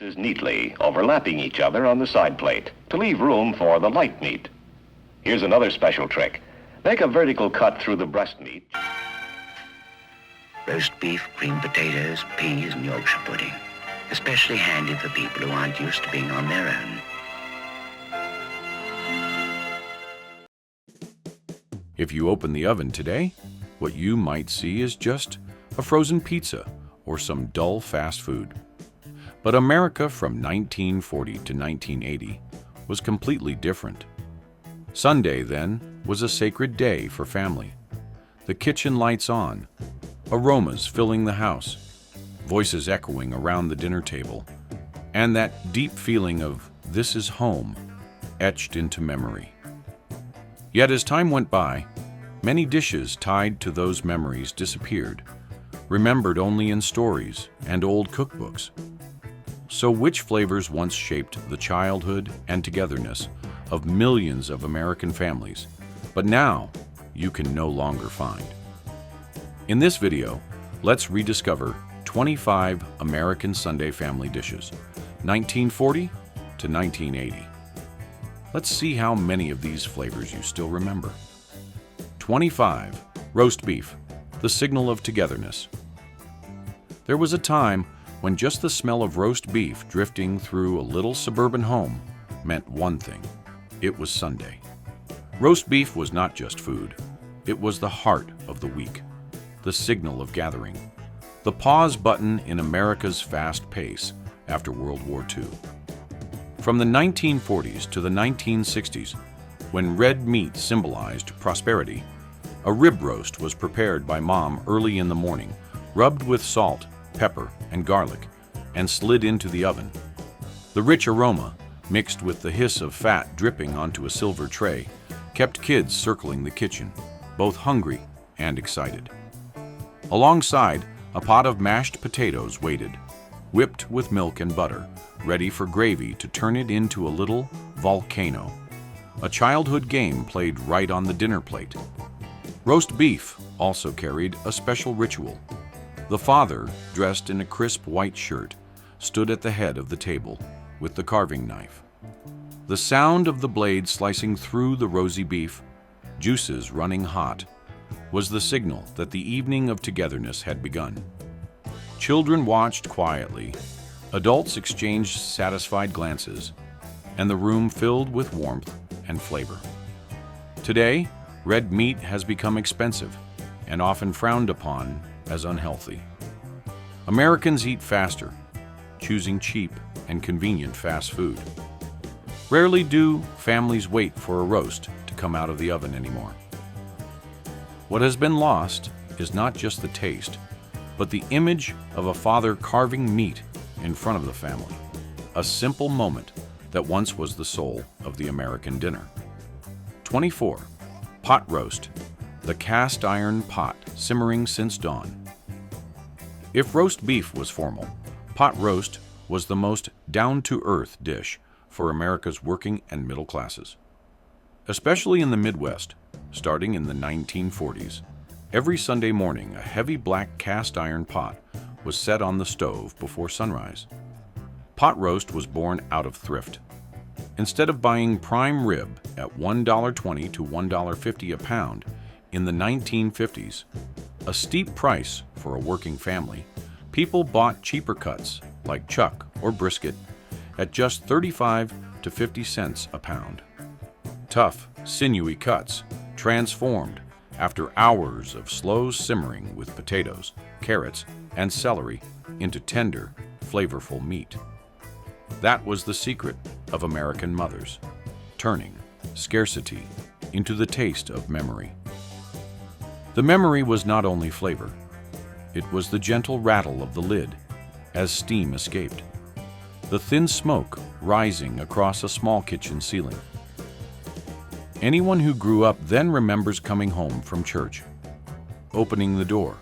pieces neatly, overlapping each other on the side plate to leave room for the light meat. Here's another special trick. Make a vertical cut through the breast meat. Roast beef, creamed potatoes, peas, and Yorkshire pudding. Especially handy for people who aren't used to being on their own. If you open the oven today, what you might see is just a frozen pizza or some dull fast food. But America from 1940 to 1980 was completely different. Sunday, then, was a sacred day for family. The kitchen lights on, aromas filling the house, voices echoing around the dinner table, and that deep feeling of "this is home" etched into memory. Yet as time went by, many dishes tied to those memories disappeared, remembered only in stories and old cookbooks. So which flavors once shaped the childhood and togetherness of millions of American families, but now you can no longer find? In this video, let's rediscover 25 American Sunday family dishes, 1940 to 1980. Let's see how many of these flavors you still remember. 25. Roast beef, the signal of togetherness. There was a time when just the smell of roast beef drifting through a little suburban home meant one thing. It was Sunday. Roast beef was not just food. It was the heart of the week, the signal of gathering, the pause button in America's fast pace after World War II. From the 1940s to the 1960s, when red meat symbolized prosperity, a rib roast was prepared by Mom early in the morning, rubbed with salt, pepper, and garlic, and slid into the oven. The rich aroma, mixed with the hiss of fat dripping onto a silver tray, kept kids circling the kitchen, both hungry and excited. Alongside, a pot of mashed potatoes waited, whipped with milk and butter, ready for gravy to turn it into a little volcano. A childhood game played right on the dinner plate. Roast beef also carried a special ritual. The father, dressed in a crisp white shirt, stood at the head of the table with the carving knife. The sound of the blade slicing through the rosy beef, juices running hot, was the signal that the evening of togetherness had begun. Children watched quietly, adults exchanged satisfied glances, and the room filled with warmth and flavor. Today, red meat has become expensive and often frowned upon as unhealthy. Americans eat faster, choosing cheap and convenient fast food. Rarely do families wait for a roast to come out of the oven anymore. What has been lost is not just the taste, but the image of a father carving meat in front of the family, a simple moment that once was the soul of the American dinner. 24. Pot roast, the cast iron pot simmering since dawn. If roast beef was formal, pot roast was the most down-to-earth dish for America's working and middle classes. Especially in the Midwest, starting in the 1940s, every Sunday morning a heavy black cast iron pot was set on the stove before sunrise. Pot roast was born out of thrift. Instead of buying prime rib at $1.20 to $1.50 a pound in the 1950s, a steep price for a working family, people bought cheaper cuts like chuck or brisket at just 35 to 50 cents a pound. Tough, sinewy cuts transformed after hours of slow simmering with potatoes, carrots, and celery into tender, flavorful meat. That was the secret of American mothers, turning scarcity into the taste of memory. The memory was not only flavor, it was the gentle rattle of the lid as steam escaped, the thin smoke rising across a small kitchen ceiling. Anyone who grew up then remembers coming home from church, opening the door,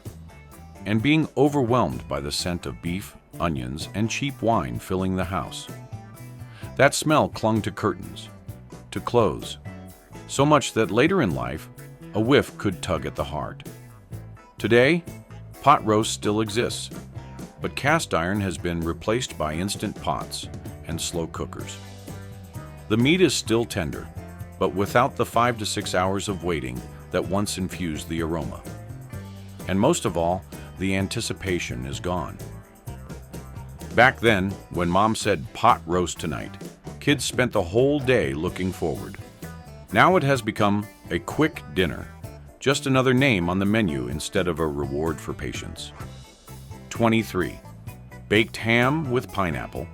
and being overwhelmed by the scent of beef, onions, and cheap wine filling the house. That smell clung to curtains, to clothes, so much that later in life, a whiff could tug at the heart. Today, pot roast still exists, but cast iron has been replaced by instant pots and slow cookers. The meat is still tender, but without the 5 to 6 hours of waiting that once infused the aroma. And most of all, the anticipation is gone. Back then, when Mom said pot roast tonight, kids spent the whole day looking forward. Now it has become a quick dinner, just another name on the menu instead of a reward for patience. 23. Baked ham with pineapple.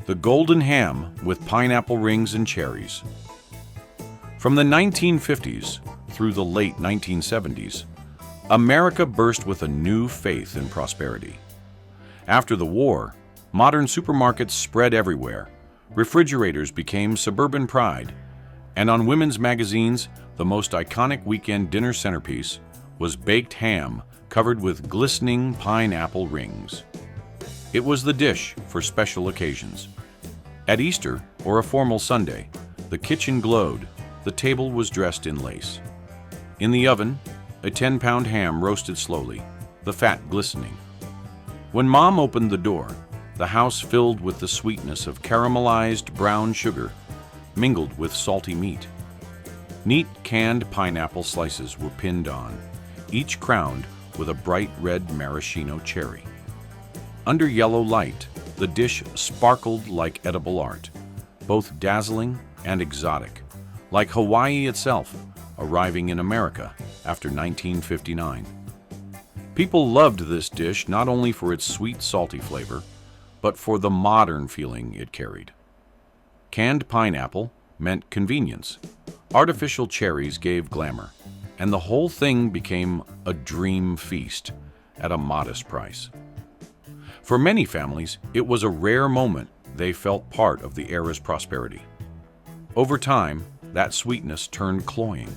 The golden ham with pineapple rings and cherries. From the 1950s through the late 1970s, America burst with a new faith in prosperity. After the war, modern supermarkets spread everywhere, refrigerators became suburban pride, and on women's magazines, the most iconic weekend dinner centerpiece was baked ham covered with glistening pineapple rings. It was the dish for special occasions. At Easter or a formal Sunday, the kitchen glowed, the table was dressed in lace. In the oven, a 10-pound ham roasted slowly, the fat glistening. When Mom opened the door, the house filled with the sweetness of caramelized brown sugar mingled with salty meat. Neat canned pineapple slices were pinned on, each crowned with a bright red maraschino cherry. Under yellow light, the dish sparkled like edible art, both dazzling and exotic, like Hawaii itself arriving in America after 1959. People loved this dish not only for its sweet, salty flavor, but for the modern feeling it carried. Canned pineapple meant convenience. Artificial cherries gave glamour, and the whole thing became a dream feast at a modest price. For many families, it was a rare moment they felt part of the era's prosperity. Over time, that sweetness turned cloying.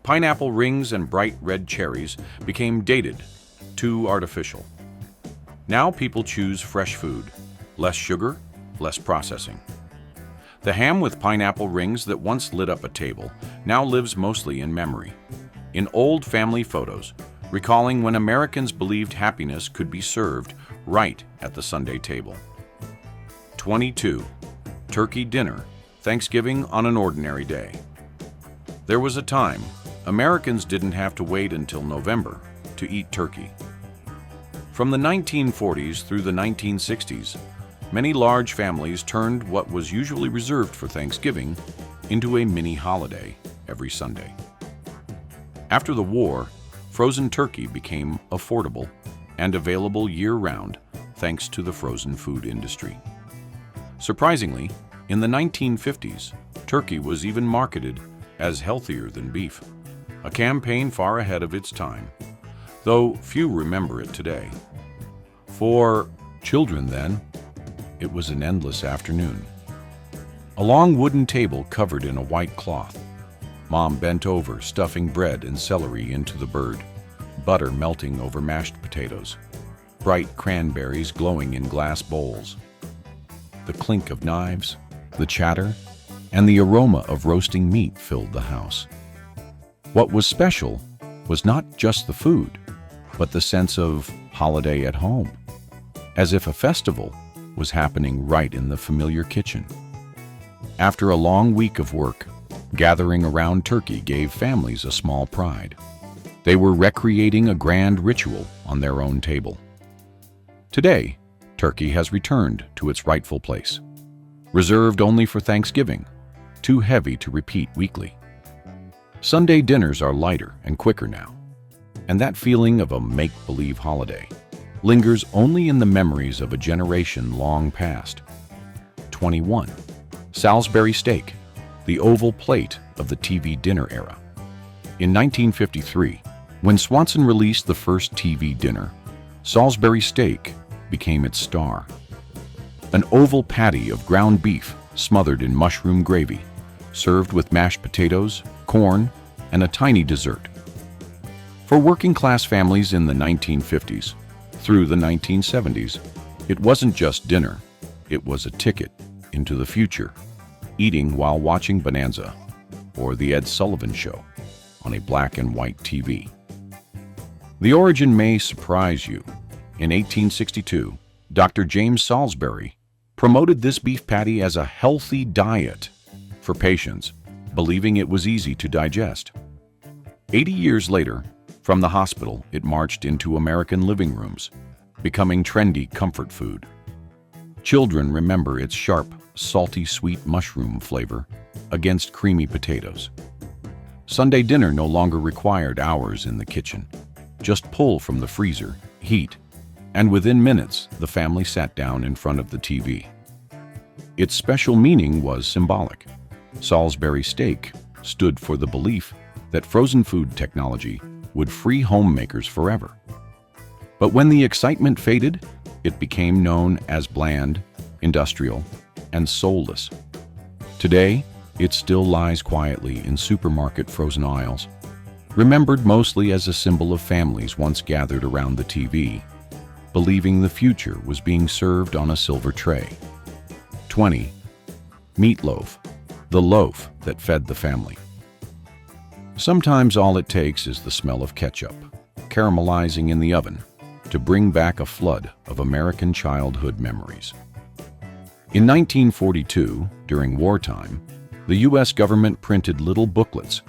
Pineapple rings and bright red cherries became dated, too artificial. Now people choose fresh food, less sugar, less processing. The ham with pineapple rings that once lit up a table now lives mostly in memory, in old family photos, recalling when Americans believed happiness could be served right at the Sunday table. 22. Turkey dinner, Thanksgiving on an ordinary day. There was a time Americans didn't have to wait until November to eat turkey. From the 1940s through the 1960s, many large families turned what was usually reserved for Thanksgiving into a mini holiday every Sunday. After the war, frozen turkey became affordable and available year-round thanks to the frozen food industry. Surprisingly, in the 1950s, turkey was even marketed as healthier than beef, a campaign far ahead of its time, though few remember it today. For children then, it was an endless afternoon. A long wooden table covered in a white cloth. Mom bent over, stuffing bread and celery into the bird, butter melting over mashed potatoes, bright cranberries glowing in glass bowls. The clink of knives, the chatter, and the aroma of roasting meat filled the house. What was special was not just the food, but the sense of holiday at home, as if a festival was happening right in the familiar kitchen. After a long week of work, gathering around turkey gave families a small pride. They were recreating a grand ritual on their own table. Today, turkey has returned to its rightful place, reserved only for Thanksgiving, too heavy to repeat weekly. Sunday dinners are lighter and quicker now, and that feeling of a make-believe holiday lingers only in the memories of a generation long past. 21. Salisbury steak, the oval plate of the TV dinner era. In 1953, when Swanson released the first TV dinner, Salisbury steak became its star. An oval patty of ground beef smothered in mushroom gravy, served with mashed potatoes, corn, and a tiny dessert. For working-class families in the 1950s through the 1970s, it wasn't just dinner, it was a ticket into the future, eating while watching Bonanza or The Ed Sullivan Show on a black and white TV. The origin may surprise you. In 1862, Dr. James Salisbury promoted this beef patty as a healthy diet for patients, believing it was easy to digest. 80 years later, from the hospital, it marched into American living rooms, becoming trendy comfort food. Children remember its sharp, salty, sweet mushroom flavor against creamy potatoes. Sunday dinner no longer required hours in the kitchen. Just pull from the freezer, heat, and within minutes, the family sat down in front of the TV. Its special meaning was symbolic. Salisbury steak stood for the belief that frozen food technology would free homemakers forever. But when the excitement faded, it became known as bland, industrial, and soulless. Today, it still lies quietly in supermarket frozen aisles, remembered mostly as a symbol of families once gathered around the TV, believing the future was being served on a silver tray. 20. Meatloaf, the loaf that fed the family. Sometimes all it takes is the smell of ketchup, caramelizing in the oven, to bring back a flood of American childhood memories. In 1942, during wartime, the U.S. government printed little booklets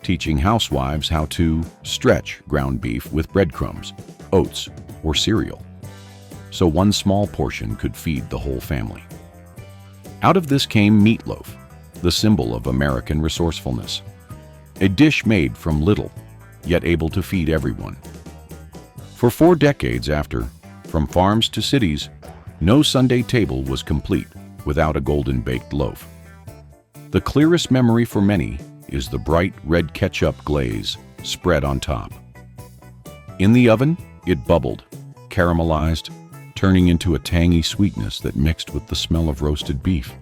teaching housewives how to stretch ground beef with breadcrumbs, oats, or cereal, so one small portion could feed the whole family. Out of this came meatloaf, the symbol of American resourcefulness, a dish made from little, yet able to feed everyone. For 4 decades after, from farms to cities, no Sunday table was complete without a golden-baked loaf. The clearest memory for many is the bright red ketchup glaze spread on top. In the oven, it bubbled, caramelized, turning into a tangy sweetness that mixed with the smell of roasted beef.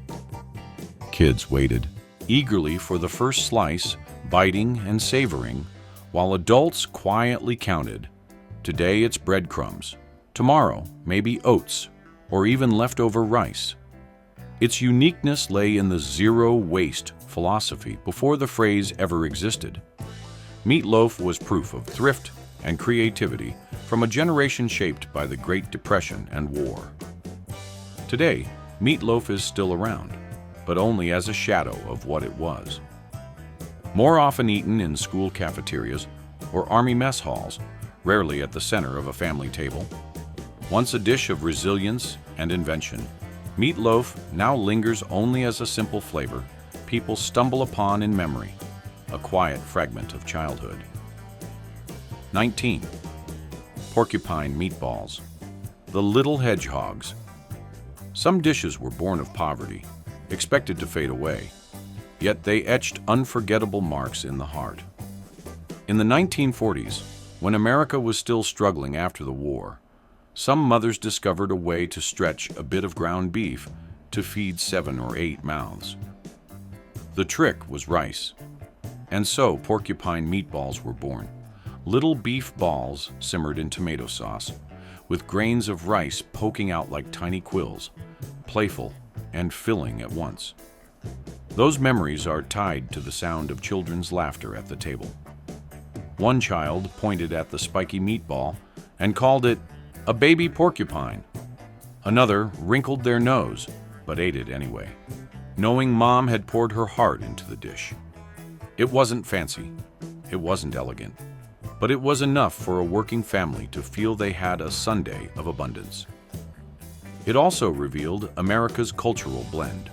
Kids waited eagerly for the first slice, biting and savoring, while adults quietly counted. Today it's breadcrumbs, tomorrow maybe oats, or even leftover rice. Its uniqueness lay in the zero-waste philosophy before the phrase ever existed. Meatloaf was proof of thrift and creativity from a generation shaped by the Great Depression and war. Today, meatloaf is still around, but only as a shadow of what it was. More often eaten in school cafeterias or army mess halls, rarely at the center of a family table. Once a dish of resilience and invention, meatloaf now lingers only as a simple flavor people stumble upon in memory, a quiet fragment of childhood. 19. Porcupine meatballs, the little hedgehogs. Some dishes were born of poverty, expected to fade away, yet they etched unforgettable marks in the heart. In the 1940s, when America was still struggling after the war, some mothers discovered a way to stretch a bit of ground beef to feed 7 or 8 mouths. The trick was rice, and so porcupine meatballs were born. Little beef balls simmered in tomato sauce, with grains of rice poking out like tiny quills, playful and filling at once. Those memories are tied to the sound of children's laughter at the table. One child pointed at the spiky meatball and called it a baby porcupine. Another wrinkled their nose, but ate it anyway, knowing Mom had poured her heart into the dish. It wasn't fancy, it wasn't elegant, but it was enough for a working family to feel they had a Sunday of abundance. It also revealed America's cultural blend.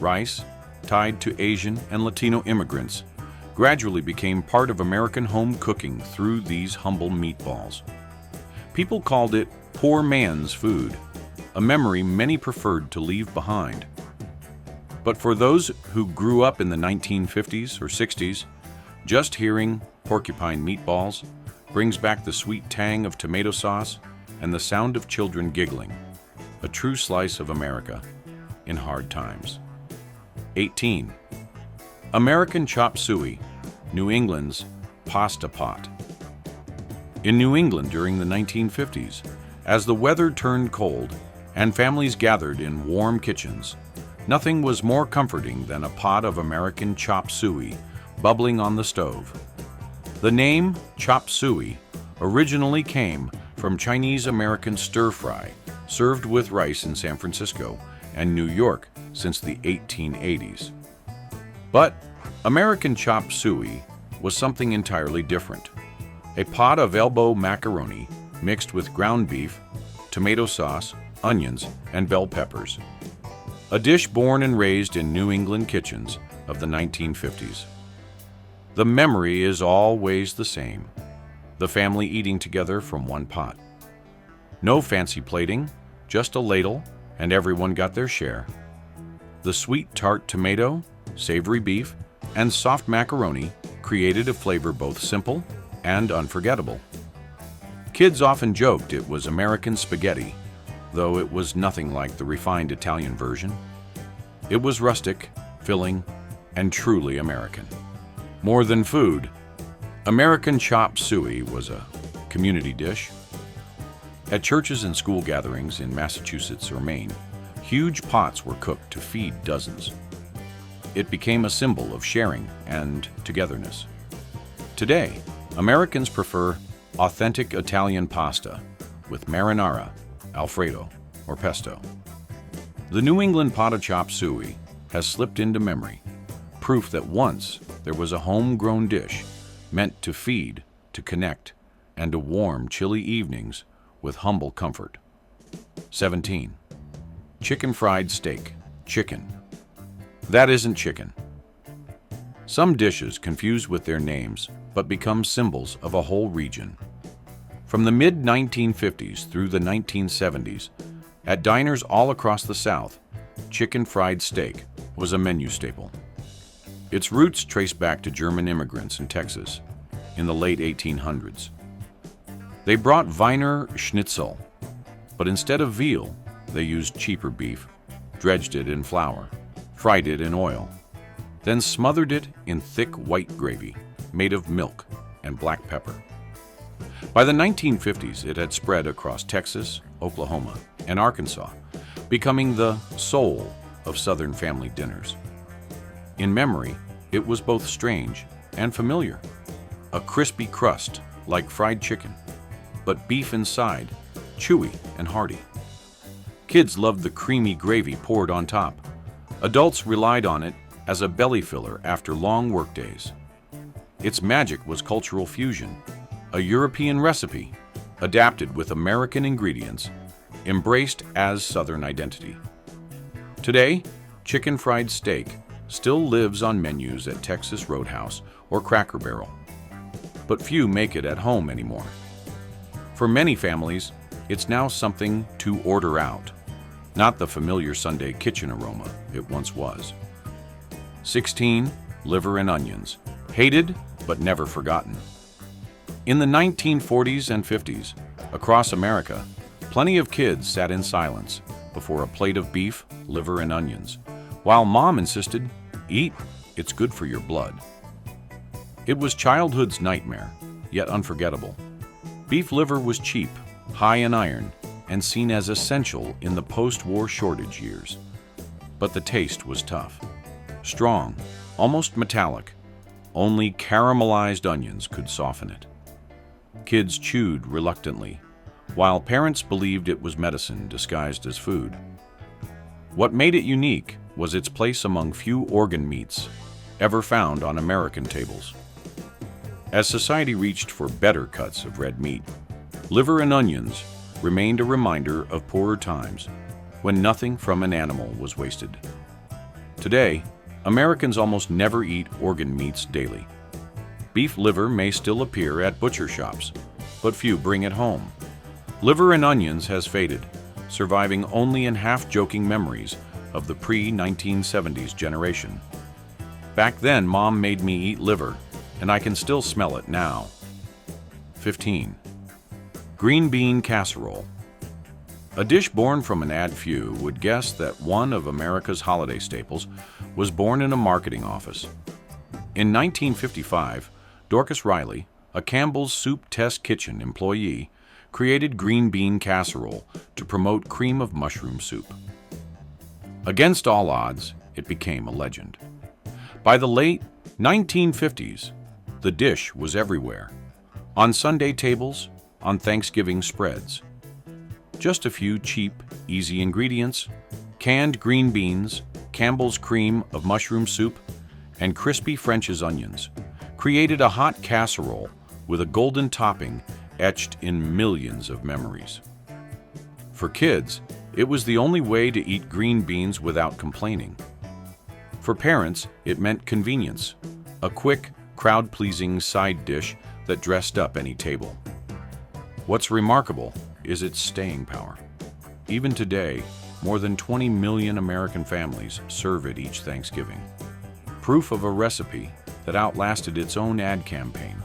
Rice, tied to Asian and Latino immigrants, gradually became part of American home cooking through these humble meatballs. People called it poor man's food, a memory many preferred to leave behind. But for those who grew up in the 1950s or 60s, just hearing porcupine meatballs brings back the sweet tang of tomato sauce and the sound of children giggling, a true slice of America in hard times. 18. American chop suey, New England's pasta pot. In New England during the 1950s, as the weather turned cold and families gathered in warm kitchens, nothing was more comforting than a pot of American chop suey bubbling on the stove. The name chop suey originally came from Chinese-American stir-fry, served with rice in San Francisco and New York since the 1880s. But American chopped suey was something entirely different. A pot of elbow macaroni mixed with ground beef, tomato sauce, onions, and bell peppers. A dish born and raised in New England kitchens of the 1950s. The memory is always the same. The family eating together from one pot. No fancy plating, just a ladle, and everyone got their share. The sweet tart tomato, savory beef, and soft macaroni created a flavor both simple and unforgettable. Kids often joked it was American spaghetti, though it was nothing like the refined Italian version. It was rustic, filling, and truly American. More than food, American chopped suey was a community dish. At churches and school gatherings in Massachusetts or Maine, huge pots were cooked to feed dozens. It became a symbol of sharing and togetherness. Today, Americans prefer authentic Italian pasta with marinara, Alfredo, or pesto. The New England pot of chopped suey has slipped into memory, proof that once there was a homegrown dish meant to feed, to connect, and to warm chilly evenings with humble comfort. 17. Chicken fried steak. Chicken. That isn't chicken. Some dishes confuse with their names, but become symbols of a whole region. From the mid-1950s through the 1970s, at diners all across the South, chicken fried steak was a menu staple. Its roots trace back to German immigrants in Texas in the late 1800s. They brought Wiener Schnitzel, but instead of veal, they used cheaper beef, dredged it in flour, fried it in oil, then smothered it in thick white gravy made of milk and black pepper. By the 1950s, it had spread across Texas, Oklahoma, and Arkansas, becoming the soul of Southern family dinners. In memory, it was both strange and familiar. A crispy crust like fried chicken, but beef inside, chewy and hearty. Kids loved the creamy gravy poured on top. Adults relied on it as a belly filler after long workdays. Its magic was cultural fusion, a European recipe, adapted with American ingredients, embraced as Southern identity. Today, chicken fried steak still lives on menus at Texas Roadhouse or Cracker Barrel, but few make it at home anymore. For many families, it's now something to order out, not the familiar Sunday kitchen aroma it once was. 16. Liver and onions. Hated, but never forgotten. In the 1940s and 50s, across America, plenty of kids sat in silence before a plate of beef, liver, and onions, while mom insisted, "Eat, it's good for your blood." It was childhood's nightmare, yet unforgettable. Beef liver was cheap, high in iron, and seen as essential in the post-war shortage years. But the taste was tough. Strong, almost metallic. Only caramelized onions could soften it. Kids chewed reluctantly, while parents believed it was medicine disguised as food. What made it unique was its place among few organ meats ever found on American tables. As society reached for better cuts of red meat, liver and onions remained a reminder of poorer times when nothing from an animal was wasted. Today, Americans almost never eat organ meats daily. Beef liver may still appear at butcher shops, but few bring it home. Liver and onions has faded, surviving only in half-joking memories of the pre-1970s generation. Back then, Mom made me eat liver, and I can still smell it now. 15. Green bean casserole. A dish born from an ad few would guess that one of America's holiday staples was born in a marketing office. In 1955, Dorcas Riley, a Campbell's Soup Test Kitchen employee, created green bean casserole to promote cream of mushroom soup. Against all odds, it became a legend. By the late 1950s, the dish was everywhere. On Sunday tables, on Thanksgiving spreads. Just a few cheap, easy ingredients: canned green beans, Campbell's cream of mushroom soup, and crispy French's onions created a hot casserole with a golden topping etched in millions of memories. For kids, it was the only way to eat green beans without complaining. For parents, it meant convenience, a quick, crowd-pleasing side dish that dressed up any table. What's remarkable is its staying power. Even today, more than 20 million American families serve it each Thanksgiving. Proof of a recipe that outlasted its own ad campaign.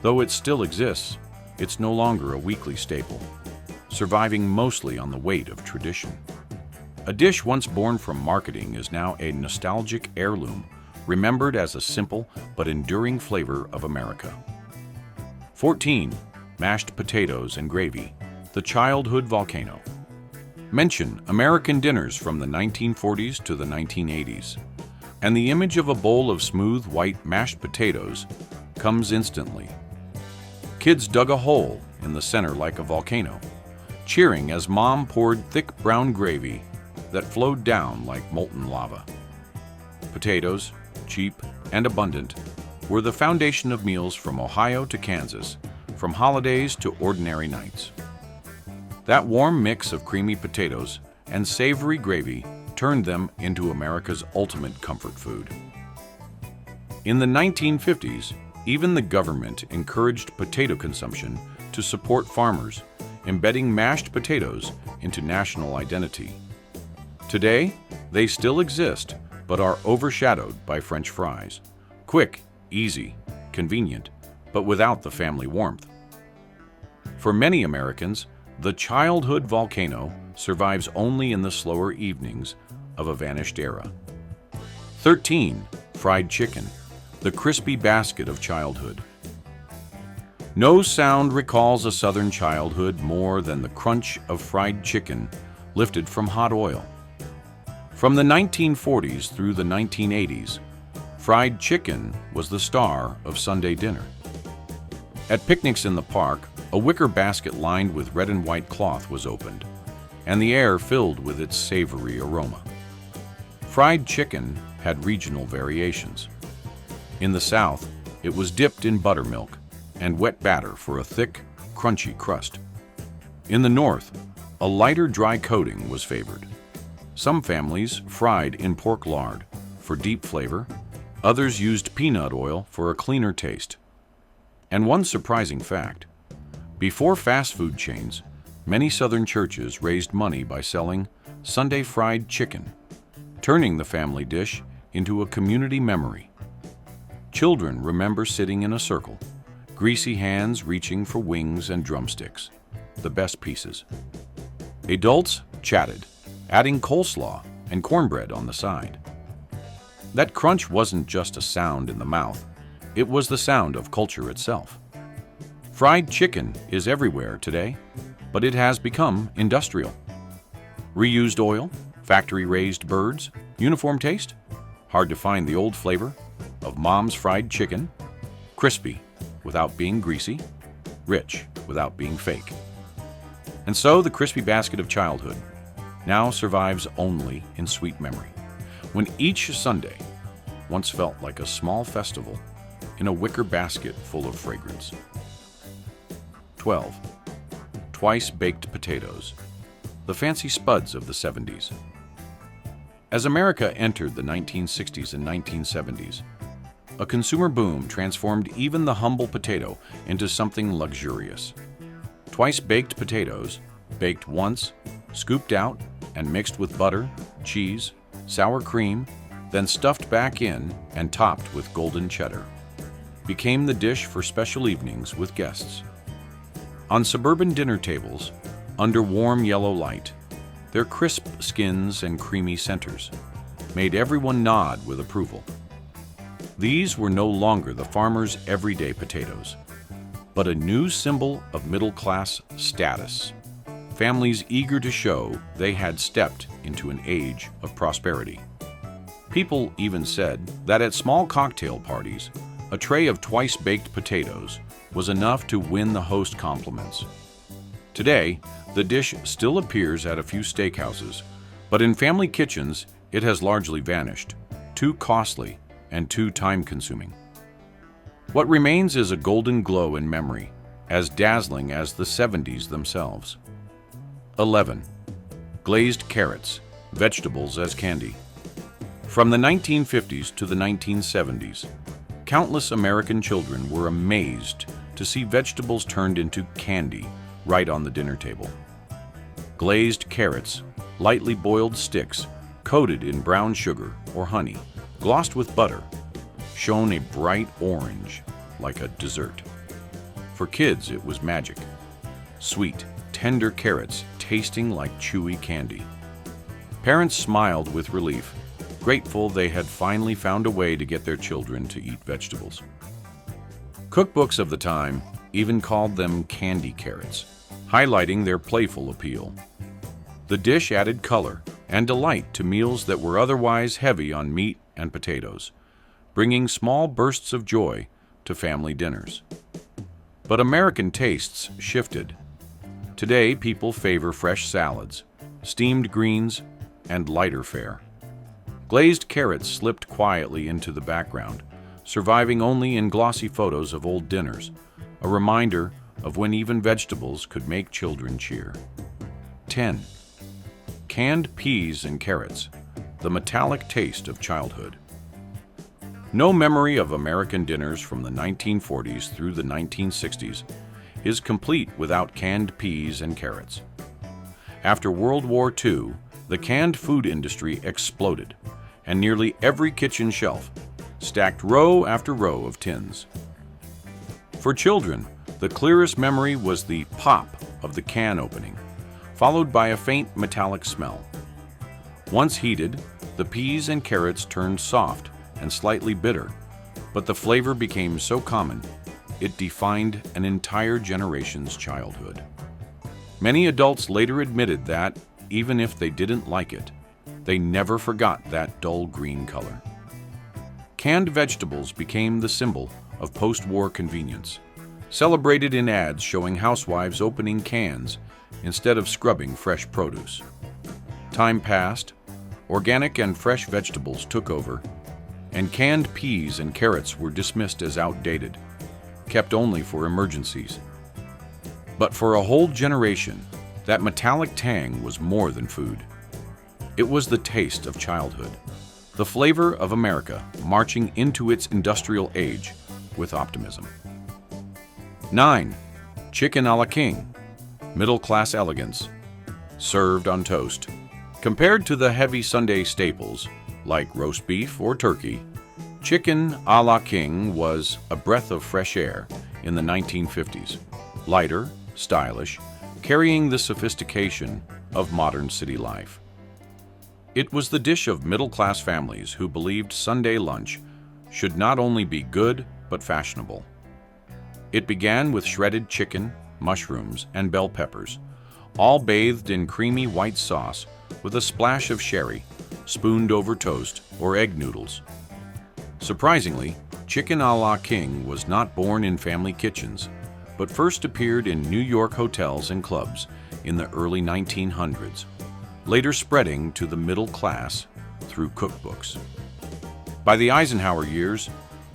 Though it still exists, it's no longer a weekly staple, surviving mostly on the weight of tradition. A dish once born from marketing is now a nostalgic heirloom, remembered as a simple but enduring flavor of America. 14. Mashed potatoes and gravy, the childhood volcano. Mention American dinners from the 1940s to the 1980s, and the image of a bowl of smooth white mashed potatoes comes instantly. Kids dug a hole in the center like a volcano, cheering as Mom poured thick brown gravy that flowed down like molten lava. Potatoes, cheap and abundant, were the foundation of meals from Ohio to Kansas, from holidays to ordinary nights. That warm mix of creamy potatoes and savory gravy turned them into America's ultimate comfort food. In the 1950s, even the government encouraged potato consumption to support farmers, embedding mashed potatoes into national identity. Today, they still exist, but are overshadowed by French fries. Quick, easy, convenient, but without the family warmth. For many Americans, the childhood volcano survives only in the slower evenings of a vanished era. 13. Fried chicken, the crispy basket of childhood. No sound recalls a Southern childhood more than the crunch of fried chicken lifted from hot oil. From the 1940s through the 1980s, fried chicken was the star of Sunday dinner. At picnics in the park, a wicker basket lined with red and white cloth was opened, and the air filled with its savory aroma. Fried chicken had regional variations. In the South, it was dipped in buttermilk and wet batter for a thick, crunchy crust. In the North, a lighter dry coating was favored. Some families fried in pork lard for deep flavor, others used peanut oil for a cleaner taste. And one surprising fact: before fast food chains, many Southern churches raised money by selling Sunday fried chicken, turning the family dish into a community memory. Children remember sitting in a circle, greasy hands reaching for wings and drumsticks, the best pieces. Adults chatted, adding coleslaw and cornbread on the side. That crunch wasn't just a sound in the mouth, it was the sound of culture itself. Fried chicken is everywhere today, but it has become industrial. Reused oil, factory-raised birds, uniform taste? Hard to find the old flavor of Mom's fried chicken, crispy without being greasy, rich without being fake. And so the crispy basket of childhood now survives only in sweet memory, when each Sunday once felt like a small festival in a wicker basket full of fragrance. 12. Twice-baked potatoes, the fancy spuds of the 70s. As America entered the 1960s and 1970s, a consumer boom transformed even the humble potato into something luxurious. Twice-baked potatoes, baked once, scooped out, and mixed with butter, cheese, sour cream, then stuffed back in and topped with golden cheddar, became the dish for special evenings with guests. On suburban dinner tables, under warm yellow light, their crisp skins and creamy centers made everyone nod with approval. These were no longer the farmer's everyday potatoes, but a new symbol of middle-class status. Families eager to show they had stepped into an age of prosperity. People even said that at small cocktail parties, a tray of twice-baked potatoes was enough to win the host compliments. Today, the dish still appears at a few steakhouses, but in family kitchens, it has largely vanished, too costly and too time-consuming. What remains is a golden glow in memory, as dazzling as the 70s themselves. 11. Glazed carrots, vegetables as candy. From the 1950s to the 1970s, countless American children were amazed to see vegetables turned into candy right on the dinner table. Glazed carrots, lightly boiled sticks, coated in brown sugar or honey, glossed with butter, shone a bright orange like a dessert. For kids, it was magic. Sweet, tender carrots tasting like chewy candy. Parents smiled with relief, grateful they had finally found a way to get their children to eat vegetables. Cookbooks of the time even called them candy carrots, highlighting their playful appeal. The dish added color and delight to meals that were otherwise heavy on meat and potatoes, bringing small bursts of joy to family dinners. But American tastes shifted. Today, people favor fresh salads, steamed greens, and lighter fare. Glazed carrots slipped quietly into the background, surviving only in glossy photos of old dinners, a reminder of when even vegetables could make children cheer. 10. Canned peas and carrots, the metallic taste of childhood. No memory of American dinners from the 1940s through the 1960s is complete without canned peas and carrots. After World War II, the canned food industry exploded, and nearly every kitchen shelf stacked row after row of tins. For children, the clearest memory was the pop of the can opening, followed by a faint metallic smell. Once heated, the peas and carrots turned soft and slightly bitter, but the flavor became so common, it defined an entire generation's childhood. Many adults later admitted that, even if they didn't like it, they never forgot that dull green color. Canned vegetables became the symbol of post-war convenience, celebrated in ads showing housewives opening cans instead of scrubbing fresh produce. Time passed, organic and fresh vegetables took over, and canned peas and carrots were dismissed as outdated, kept only for emergencies. But for a whole generation, that metallic tang was more than food. It was the taste of childhood, the flavor of America marching into its industrial age with optimism. 9. Chicken a la king, middle-class elegance, served on toast. Compared to the heavy Sunday staples, like roast beef or turkey, chicken a la king was a breath of fresh air in the 1950s, lighter, stylish, carrying the sophistication of modern city life. It was the dish of middle-class families who believed Sunday lunch should not only be good, but fashionable. It began with shredded chicken, mushrooms, and bell peppers, all bathed in creamy white sauce with a splash of sherry, spooned over toast or egg noodles. Surprisingly, chicken a la king was not born in family kitchens, but first appeared in New York hotels and clubs in the early 1900s, later spreading to the middle class through cookbooks. By the Eisenhower years,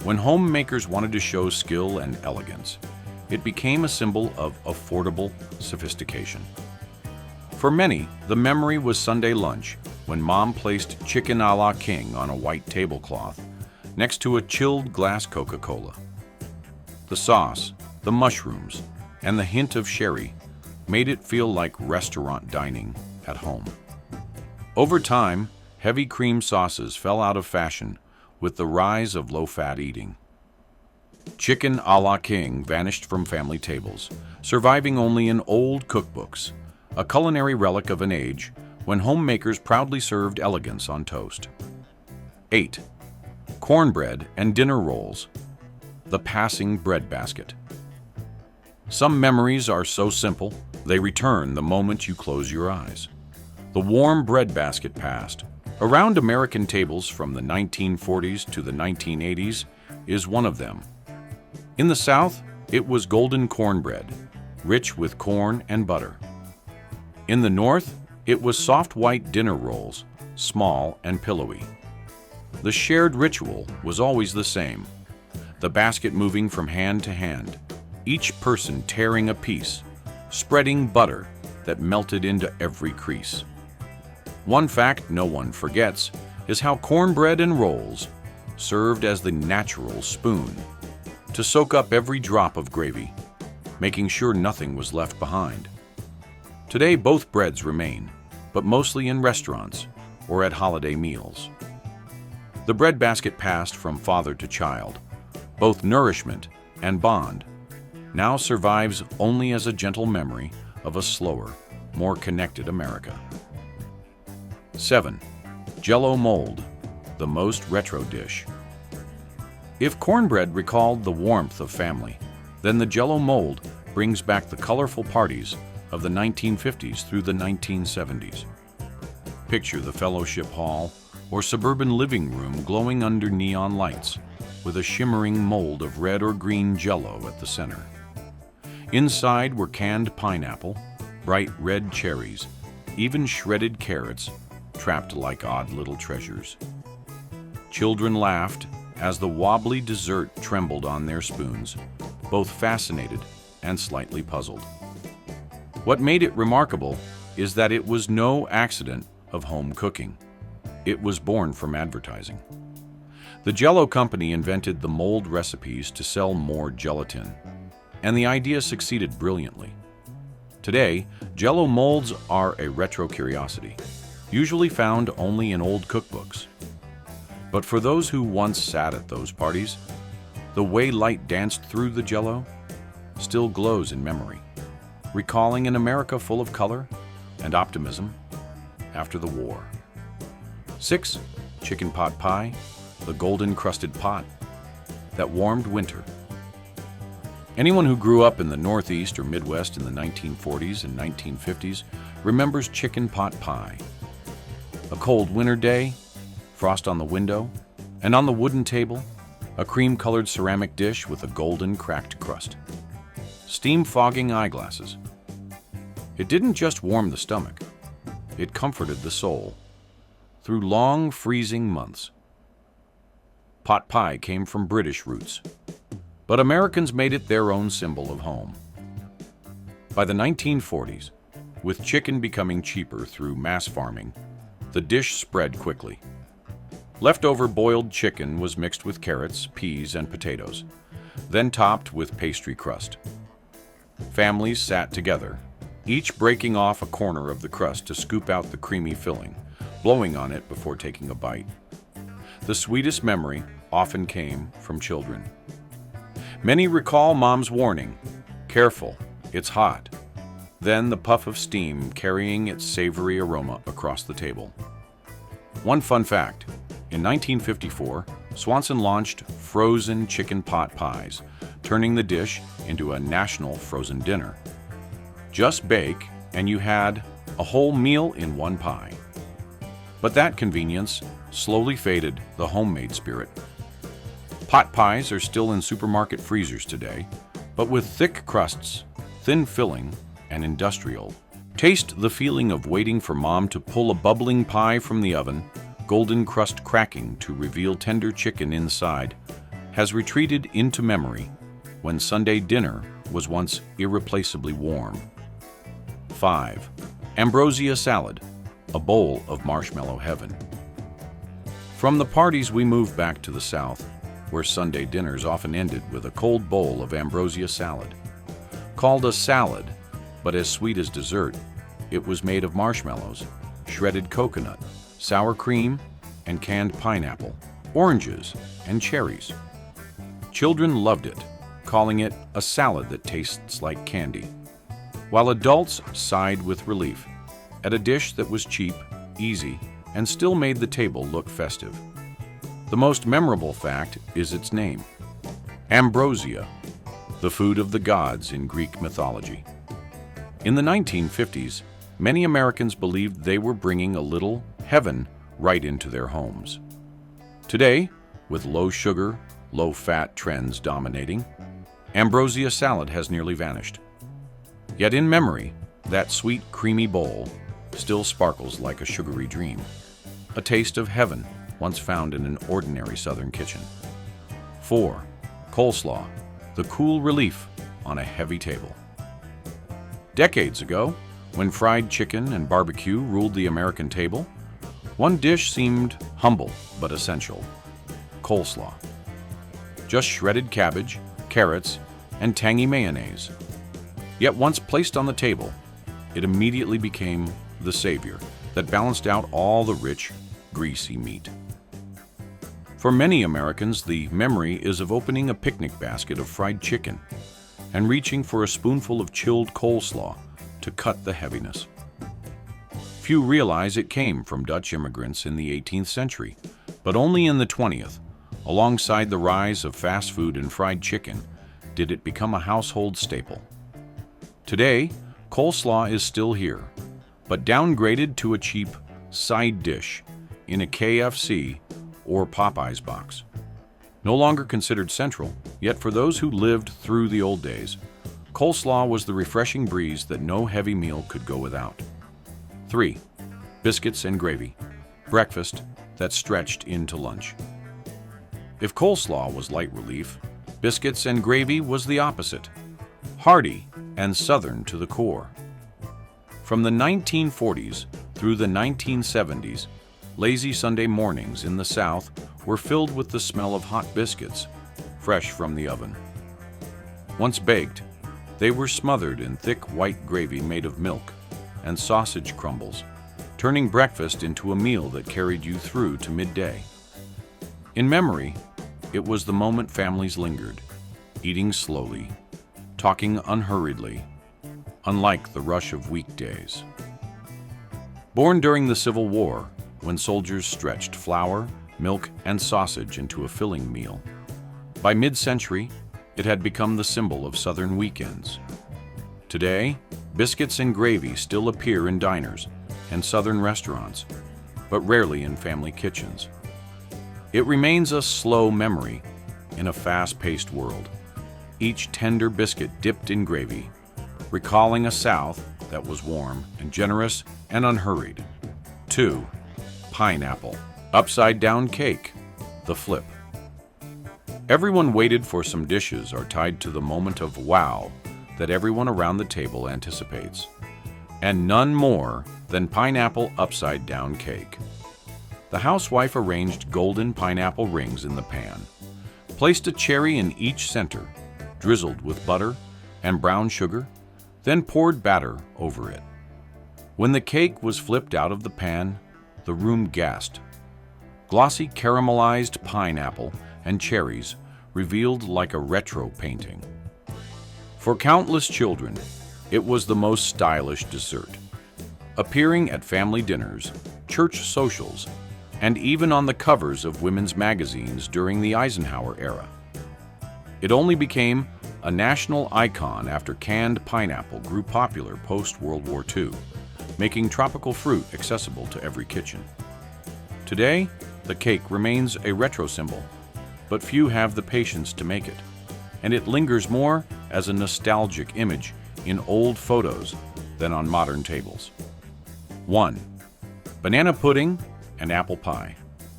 when homemakers wanted to show skill and elegance, it became a symbol of affordable sophistication. For many, the memory was Sunday lunch, when Mom placed chicken a la king on a white tablecloth next to a chilled glass Coca-Cola. The sauce, the mushrooms, and the hint of sherry made it feel like restaurant dining at home. Over time, heavy cream sauces fell out of fashion with the rise of low-fat eating. Chicken a la king vanished from family tables, surviving only in old cookbooks, a culinary relic of an age when homemakers proudly served elegance on toast. 8. Cornbread and dinner rolls, the passing breadbasket. Some memories are so simple, they return the moment you close your eyes. The warm breadbasket passed around American tables from the 1940s to the 1980s is one of them. In the South, It was golden cornbread, rich with corn and butter. In the north, it was soft white dinner rolls, small and pillowy. The shared ritual was always the same, the basket moving from hand to hand, each person tearing a piece, spreading butter that melted into every crease. One fact no one forgets is how cornbread and rolls served as the natural spoon to soak up every drop of gravy, making sure nothing was left behind. Today, both breads remain, but mostly in restaurants or at holiday meals. The bread basket passed from father to child, both nourishment and bond, now survives only as a gentle memory of a slower, more connected America. 7. Jell-O mold, the most retro dish. If cornbread recalled the warmth of family, then the Jell-O mold brings back the colorful parties of the 1950s through the 1970s. Picture the fellowship hall or suburban living room glowing under neon lights with a shimmering mold of red or green Jell-O at the center. Inside were canned pineapple, bright red cherries, even shredded carrots, trapped like odd little treasures. Children laughed as the wobbly dessert trembled on their spoons, both fascinated and slightly puzzled. What made it remarkable is that it was no accident of home cooking. It was born from advertising. The Jell-O company invented the mold recipes to sell more gelatin, and the idea succeeded brilliantly. Today, Jell-O molds are a retro curiosity, usually found only in old cookbooks. But for those who once sat at those parties, the way light danced through the Jell-O still glows in memory, recalling an America full of color and optimism after the war. 6. Chicken pot pie, the golden crusted pot that warmed winter. Anyone who grew up in the Northeast or Midwest in the 1940s and 1950s remembers chicken pot pie. A cold winter day, frost on the window, and on the wooden table, a cream-colored ceramic dish with a golden cracked crust. Steam fogging eyeglasses. It didn't just warm the stomach, it comforted the soul through long freezing months. Pot pie came from British roots, but Americans made it their own symbol of home. By the 1940s, with chicken becoming cheaper through mass farming, the dish spread quickly. Leftover boiled chicken was mixed with carrots, peas, and potatoes, then topped with pastry crust. Families sat together, each breaking off a corner of the crust to scoop out the creamy filling, blowing on it before taking a bite. The sweetest memory often came from children. Many recall Mom's warning, "Careful, it's hot." Then the puff of steam carrying its savory aroma across the table. One fun fact, in 1954, Swanson launched frozen chicken pot pies, turning the dish into a national frozen dinner. Just bake, and you had a whole meal in one pie. But that convenience slowly faded the homemade spirit. Pot pies are still in supermarket freezers today, but with thick crusts, thin filling, and industrial. Taste the feeling of waiting for Mom to pull a bubbling pie from the oven, golden crust cracking to reveal tender chicken inside, has retreated into memory when Sunday dinner was once irreplaceably warm. 5. Ambrosia salad, a bowl of marshmallow heaven. From the parties we moved back to the South, where Sunday dinners often ended with a cold bowl of Ambrosia salad. Called a salad, but as sweet as dessert, it was made of marshmallows, shredded coconut, sour cream, and canned pineapple, oranges, and cherries. Children loved it, calling it a salad that tastes like candy, while adults sighed with relief at a dish that was cheap, easy, and still made the table look festive. The most memorable fact is its name, Ambrosia, the food of the gods in Greek mythology. In the 1950s, many Americans believed they were bringing a little heaven right into their homes. Today, with low sugar, low fat trends dominating, Ambrosia salad has nearly vanished. Yet in memory, that sweet, creamy bowl still sparkles like a sugary dream, a taste of heaven once found in an ordinary Southern kitchen. 4. Coleslaw, the cool relief on a heavy table. Decades ago, when fried chicken and barbecue ruled the American table, one dish seemed humble but essential: coleslaw. Just shredded cabbage, carrots, and tangy mayonnaise. Yet once placed on the table, it immediately became the savior that balanced out all the rich, greasy meat. For many Americans, the memory is of opening a picnic basket of fried chicken and reaching for a spoonful of chilled coleslaw to cut the heaviness. Few realize it came from Dutch immigrants in the 18th century, but only in the 20th, alongside the rise of fast food and fried chicken, did it become a household staple. Today, coleslaw is still here, but downgraded to a cheap side dish in a KFC or Popeyes box. No longer considered central, yet for those who lived through the old days, coleslaw was the refreshing breeze that no heavy meal could go without. 3. Biscuits and gravy, breakfast that stretched into lunch. If coleslaw was light relief, biscuits and gravy was the opposite, hearty and Southern to the core. From the 1940s through the 1970s, lazy Sunday mornings in the South were filled with the smell of hot biscuits, fresh from the oven. Once baked, they were smothered in thick white gravy made of milk and sausage crumbles, turning breakfast into a meal that carried you through to midday. In memory, it was the moment families lingered, eating slowly, talking unhurriedly, unlike the rush of weekdays. Born during the Civil War, when soldiers stretched flour, milk, and sausage into a filling meal, by mid-century, it had become the symbol of Southern weekends. Today, biscuits and gravy still appear in diners and Southern restaurants, but rarely in family kitchens. It remains a slow memory in a fast-paced world, each tender biscuit dipped in gravy, recalling a South that was warm and generous and unhurried. 2. Pineapple, upside-down cake, the flip. Everyone waited for some dishes are tied to the moment of wow that everyone around the table anticipates, and none more than pineapple upside-down cake. The housewife arranged golden pineapple rings in the pan, placed a cherry in each center, drizzled with butter and brown sugar, then poured batter over it. When the cake was flipped out of the pan, the room gasped. Glossy caramelized pineapple and cherries revealed like a retro painting. For countless children, it was the most stylish dessert, appearing at family dinners, church socials, and even on the covers of women's magazines during the Eisenhower era. It only became a national icon after canned pineapple grew popular post-World War II, making tropical fruit accessible to every kitchen. Today, the cake remains a retro symbol, but few have the patience to make it, and it lingers more as a nostalgic image in old photos than on modern tables. 1. Banana pudding and apple pie,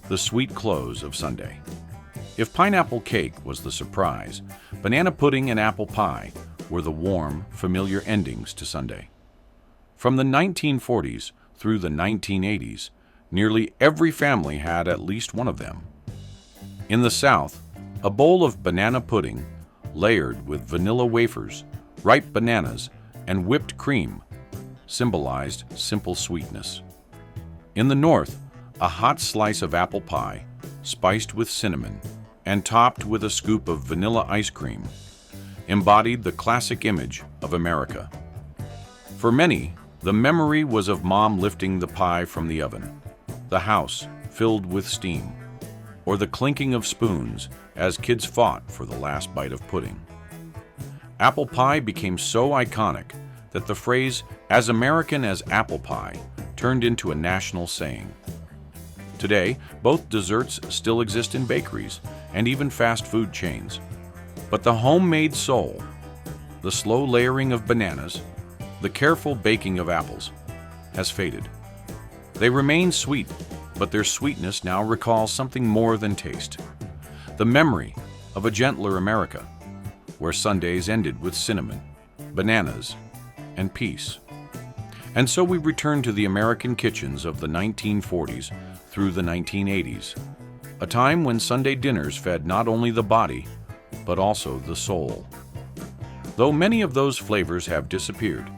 the sweet close of Sunday. If pineapple cake was the surprise, banana pudding and apple pie were the warm, familiar endings to Sunday. From the 1940s through the 1980s, nearly every family had at least one of them. In the South, a bowl of banana pudding, layered with vanilla wafers, ripe bananas, and whipped cream, symbolized simple sweetness. In the North, a hot slice of apple pie, spiced with cinnamon, and topped with a scoop of vanilla ice cream, embodied the classic image of America. For many, the memory was of mom lifting the pie from the oven, the house filled with steam, or the clinking of spoons as kids fought for the last bite of pudding. Apple pie became so iconic that the phrase "as American as apple pie" turned into a national saying. Today, both desserts still exist in bakeries and even fast food chains. But the homemade soul, the slow layering of bananas, the careful baking of apples, has faded. They remain sweet, but their sweetness now recalls something more than taste. The memory of a gentler America, where Sundays ended with cinnamon, bananas, and peace. And so we return to the American kitchens of the 1940s through the 1980s, a time when Sunday dinners fed not only the body, but also the soul. Though many of those flavors have disappeared,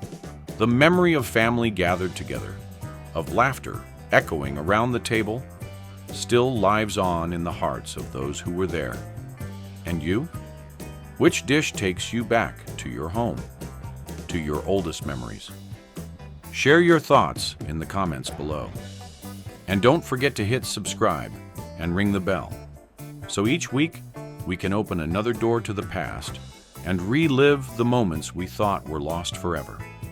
the memory of family gathered together, of laughter echoing around the table, still lives on in the hearts of those who were there. And you? Which dish takes you back to your home, to your oldest memories? Share your thoughts in the comments below. And don't forget to hit subscribe and ring the bell, so each week we can open another door to the past and relive the moments we thought were lost forever.